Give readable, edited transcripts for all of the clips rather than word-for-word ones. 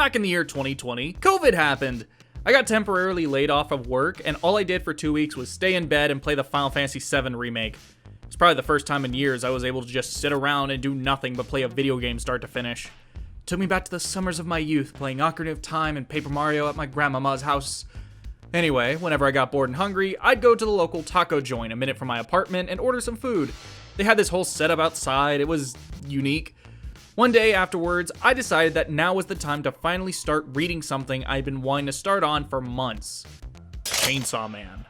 Back in the year 2020, COVID happened. I got temporarily laid off of work, and all I did for 2 weeks was stay in bed and play the Final Fantasy VII Remake. It's probably the first time in years I was able to just sit around and do nothing but play a video game start to finish. It took me back to the summers of my youth, playing Ocarina of Time and Paper Mario at my grandmama's house. Anyway, whenever I got bored and hungry, I'd go to the local taco joint a minute from my apartment and order some food. They had this whole setup outside. It was unique. One day afterwards, I decided that now was the time to finally start reading something I'd been wanting to start on for months. Chainsaw Man.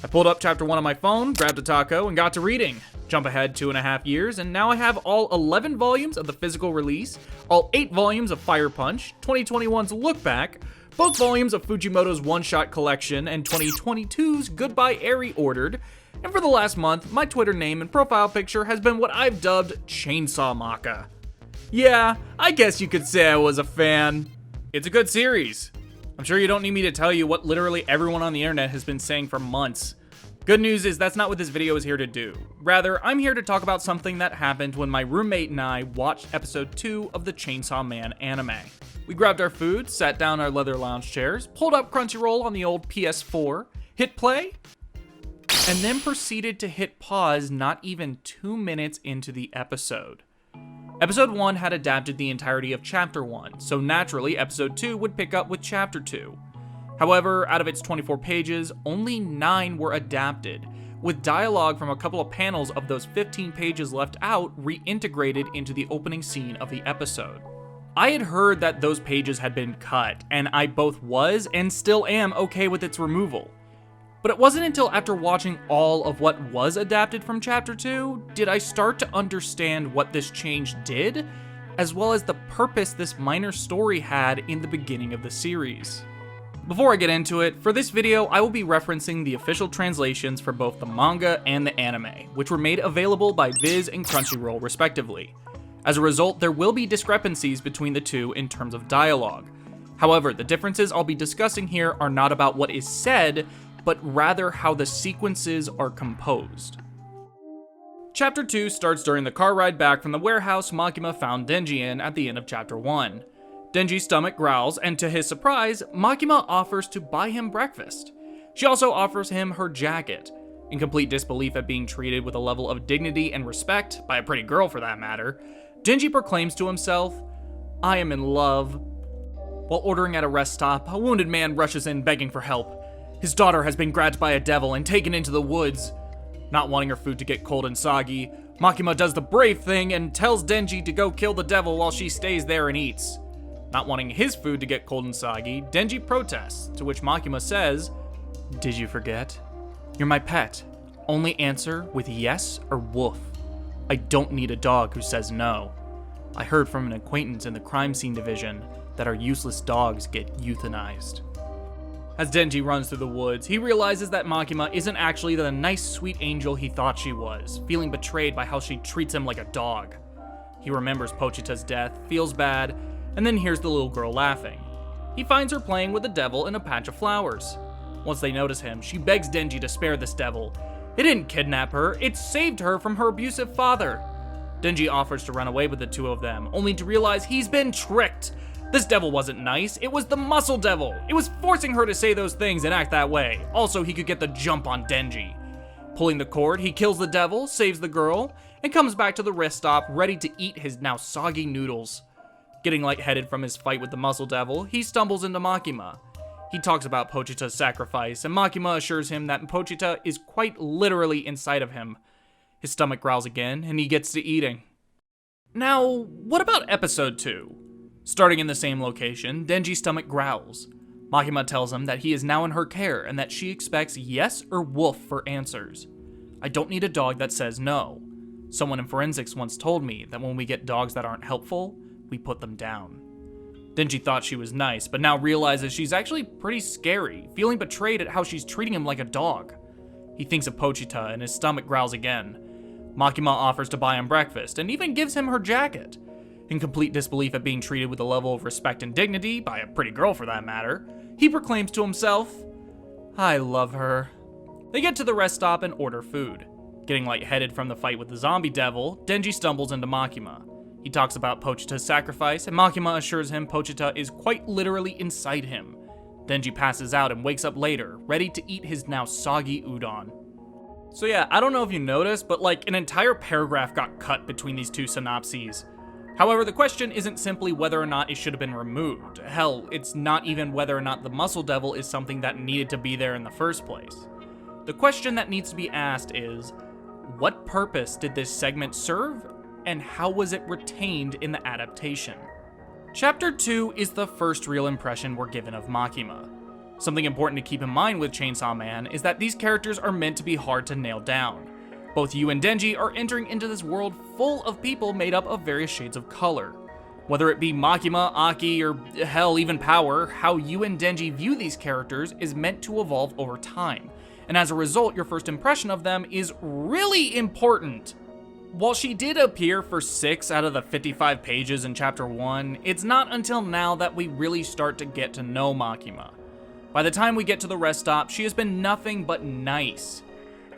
I pulled up chapter 1 on my phone, grabbed a taco, and got to reading. Jump ahead 2.5 years, and now I have all 11 volumes of the physical release, all 8 volumes of Fire Punch, 2021's Look Back, both volumes of Fujimoto's one-shot collection, and 2022's Goodbye Eri ordered, and for the last month, my Twitter name and profile picture has been what I've dubbed Chainsaw Macca. Yeah, I guess you could say I was a fan. It's a good series. I'm sure you don't need me to tell you what literally everyone on the internet has been saying for months. Good news is that's not what this video is here to do. Rather, I'm here to talk about something that happened when my roommate and I watched episode 2 of the Chainsaw Man anime. We grabbed our food, sat down our leather lounge chairs, pulled up Crunchyroll on the old PS4, hit play, and then proceeded to hit pause not even 2 minutes into the episode. Episode 1 had adapted the entirety of Chapter 1, so naturally Episode 2 would pick up with Chapter 2. However, out of its 24 pages, only 9 were adapted, with dialogue from a couple of panels of those 15 pages left out reintegrated into the opening scene of the episode. I had heard that those pages had been cut, and I both was and still am okay with its removal. But it wasn't until after watching all of what was adapted from Chapter 2 did I start to understand what this change did, as well as the purpose this minor story had in the beginning of the series. Before I get into it, for this video I will be referencing the official translations for both the manga and the anime, which were made available by Viz and Crunchyroll respectively. As a result, there will be discrepancies between the two in terms of dialogue. However, the differences I'll be discussing here are not about what is said, but rather how the sequences are composed. Chapter 2 starts during the car ride back from the warehouse Makima found Denji in at the end of Chapter 1. Denji's stomach growls, and to his surprise, Makima offers to buy him breakfast. She also offers him her jacket. In complete disbelief at being treated with a level of dignity and respect, by a pretty girl for that matter, Denji proclaims to himself, "I am in love." While ordering at a rest stop, a wounded man rushes in begging for help. His daughter has been grabbed by a devil and taken into the woods. Not wanting her food to get cold and soggy, Makima does the brave thing and tells Denji to go kill the devil while she stays there and eats. Not wanting his food to get cold and soggy, Denji protests, to which Makima says, "Did you forget? You're my pet. Only answer with yes or woof. I don't need a dog who says no. I heard from an acquaintance in the crime scene division that our useless dogs get euthanized." As Denji runs through the woods, he realizes that Makima isn't actually the nice, sweet angel he thought she was, feeling betrayed by how she treats him like a dog. He remembers Pochita's death, feels bad, and then hears the little girl laughing. He finds her playing with the devil in a patch of flowers. Once they notice him, she begs Denji to spare this devil. It didn't kidnap her, it saved her from her abusive father. Denji offers to run away with the two of them, only to realize he's been tricked. This devil wasn't nice, it was the muscle devil. It was forcing her to say those things and act that way. Also, he could get the jump on Denji. Pulling the cord, he kills the devil, saves the girl, and comes back to the rest stop ready to eat his now soggy noodles. Getting lightheaded from his fight with the muscle devil, he stumbles into Makima. He talks about Pochita's sacrifice, and Makima assures him that Pochita is quite literally inside of him. His stomach growls again, and he gets to eating. Now, what about episode 2? Starting in the same location, Denji's stomach growls. Makima tells him that he is now in her care and that she expects yes or woof for answers. "I don't need a dog that says no. Someone in forensics once told me that when we get dogs that aren't helpful, we put them down." Denji thought she was nice, but now realizes she's actually pretty scary, feeling betrayed at how she's treating him like a dog. He thinks of Pochita and his stomach growls again. Makima offers to buy him breakfast and even gives him her jacket. In complete disbelief at being treated with a level of respect and dignity, by a pretty girl for that matter, he proclaims to himself, "I love her." They get to the rest stop and order food. Getting lightheaded from the fight with the zombie devil, Denji stumbles into Makima. He talks about Pochita's sacrifice, and Makima assures him Pochita is quite literally inside him. Denji passes out and wakes up later, ready to eat his now soggy udon. So yeah, I don't know if you noticed, but like an entire paragraph got cut between these two synopses. However, the question isn't simply whether or not it should have been removed. Hell, it's not even whether or not the Muscle Devil is something that needed to be there in the first place. The question that needs to be asked is, what purpose did this segment serve, and how was it retained in the adaptation? Chapter 2 is the first real impression we're given of Makima. Something important to keep in mind with Chainsaw Man is that these characters are meant to be hard to nail down. Both you and Denji are entering into this world full of people made up of various shades of color. Whether it be Makima, Aki, or hell, even Power, how you and Denji view these characters is meant to evolve over time, and as a result, your first impression of them is really important. While she did appear for 6 out of the 55 pages in Chapter 1, it's not until now that we really start to get to know Makima. By the time we get to the rest stop, she has been nothing but nice.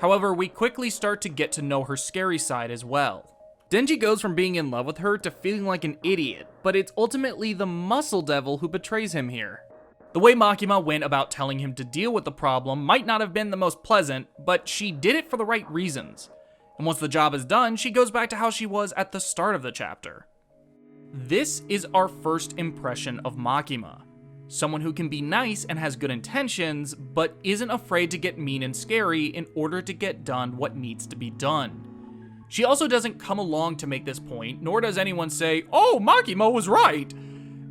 However, we quickly start to get to know her scary side as well. Denji goes from being in love with her to feeling like an idiot, but it's ultimately the Muscle Devil who betrays him here. The way Makima went about telling him to deal with the problem might not have been the most pleasant, but she did it for the right reasons. And once the job is done, she goes back to how she was at the start of the chapter. This is our first impression of Makima. Someone who can be nice and has good intentions, but isn't afraid to get mean and scary in order to get done what needs to be done. She also doesn't come along to make this point, nor does anyone say, "Oh, Makima was right."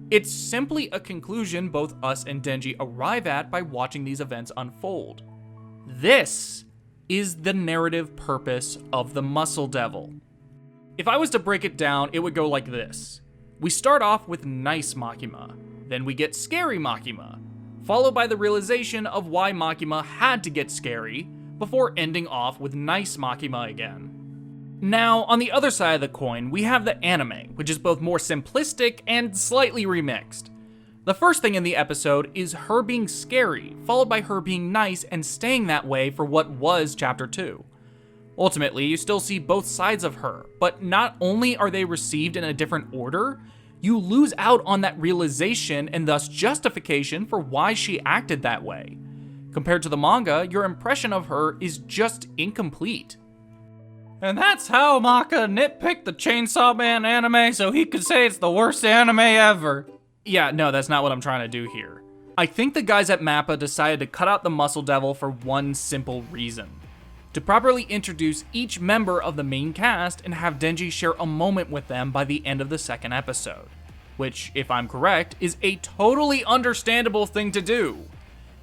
It's simply a conclusion both us and Denji arrive at by watching these events unfold. This is the narrative purpose of the Muscle Devil. If I was to break it down, it would go like this. We start off with nice Makima. Then we get scary Makima, followed by the realization of why Makima had to get scary, before ending off with nice Makima again. Now, on the other side of the coin, we have the anime, which is both more simplistic and slightly remixed. The first thing in the episode is her being scary, followed by her being nice and staying that way for what was Chapter 2. Ultimately, you still see both sides of her, but not only are they received in a different order, you lose out on that realization and thus justification for why she acted that way. Compared to the manga, your impression of her is just incomplete. And that's how Macca nitpicked the Chainsaw Man anime so he could say it's the worst anime ever. Yeah, no, that's not what I'm trying to do here. I think the guys at MAPPA decided to cut out the Muscle Devil for one simple reason. To properly introduce each member of the main cast and have Denji share a moment with them by the end of the second episode. Which, if I'm correct, is a totally understandable thing to do.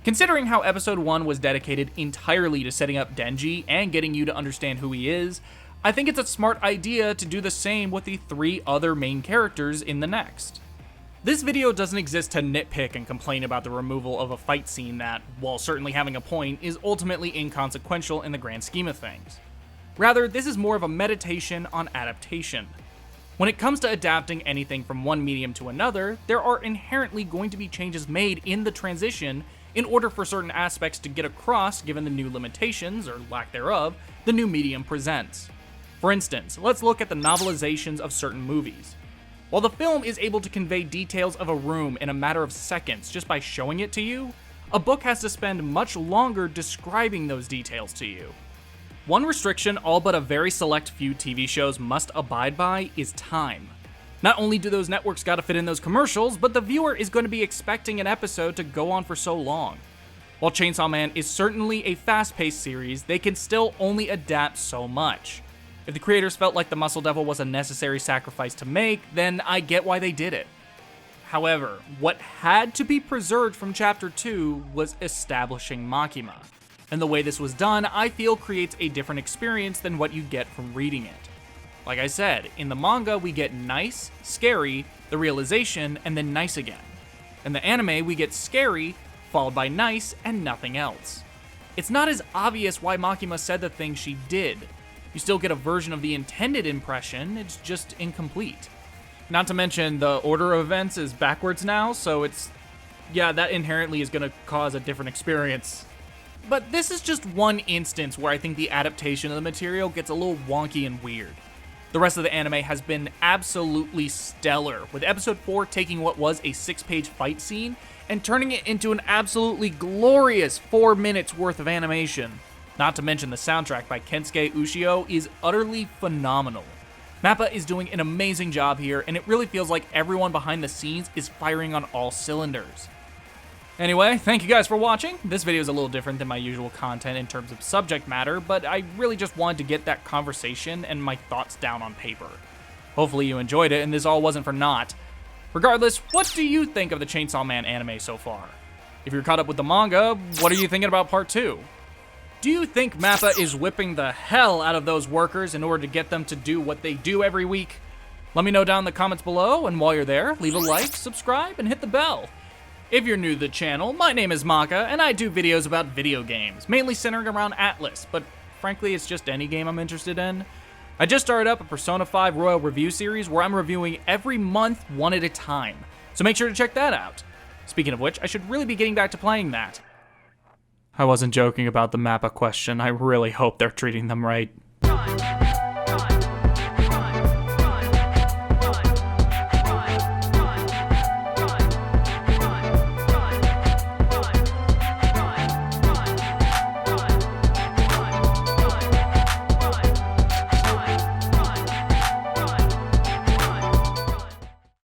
Considering how episode 1 was dedicated entirely to setting up Denji and getting you to understand who he is, I think it's a smart idea to do the same with the 3 other main characters in the next. This video doesn't exist to nitpick and complain about the removal of a fight scene that, while certainly having a point, is ultimately inconsequential in the grand scheme of things. Rather, this is more of a meditation on adaptation. When it comes to adapting anything from one medium to another, there are inherently going to be changes made in the transition in order for certain aspects to get across given the new limitations, or lack thereof, the new medium presents. For instance, let's look at the novelizations of certain movies. While the film is able to convey details of a room in a matter of seconds just by showing it to you, a book has to spend much longer describing those details to you. One restriction all but a very select few TV shows must abide by is time. Not only do those networks gotta fit in those commercials, but the viewer is going to be expecting an episode to go on for so long. While Chainsaw Man is certainly a fast-paced series, they can still only adapt so much. If the creators felt like the Muscle Devil was a necessary sacrifice to make, then I get why they did it. However, what had to be preserved from Chapter 2 was establishing Makima. And the way this was done, I feel creates a different experience than what you get from reading it. Like I said, in the manga we get nice, scary, the realization, and then nice again. In the anime we get scary, followed by nice, and nothing else. It's not as obvious why Makima said the things she did. You still get a version of the intended impression, it's just incomplete. Not to mention, the order of events is backwards now, so that inherently is going to cause a different experience. But this is just one instance where I think the adaptation of the material gets a little wonky and weird. The rest of the anime has been absolutely stellar, with episode 4 taking what was a 6-page fight scene and turning it into an absolutely glorious 4 minutes worth of animation. Not to mention the soundtrack by Kensuke Ushio is utterly phenomenal. Mappa is doing an amazing job here, and it really feels like everyone behind the scenes is firing on all cylinders. Anyway, thank you guys for watching. This video is a little different than my usual content in terms of subject matter, but I really just wanted to get that conversation and my thoughts down on paper. Hopefully you enjoyed it and this all wasn't for naught. Regardless, what do you think of the Chainsaw Man anime so far? If you're caught up with the manga, what are you thinking about part 2? Do you think Mappa is whipping the hell out of those workers in order to get them to do what they do every week? Let me know down in the comments below, and while you're there, leave a like, subscribe, and hit the bell. If you're new to the channel, my name is Macca, and I do videos about video games, mainly centering around Atlas, but frankly, it's just any game I'm interested in. I just started up a Persona 5 Royal Review series where I'm reviewing every month, one at a time, so make sure to check that out. Speaking of which, I should really be getting back to playing that. I wasn't joking about the Mappa question. I really hope they're treating them right.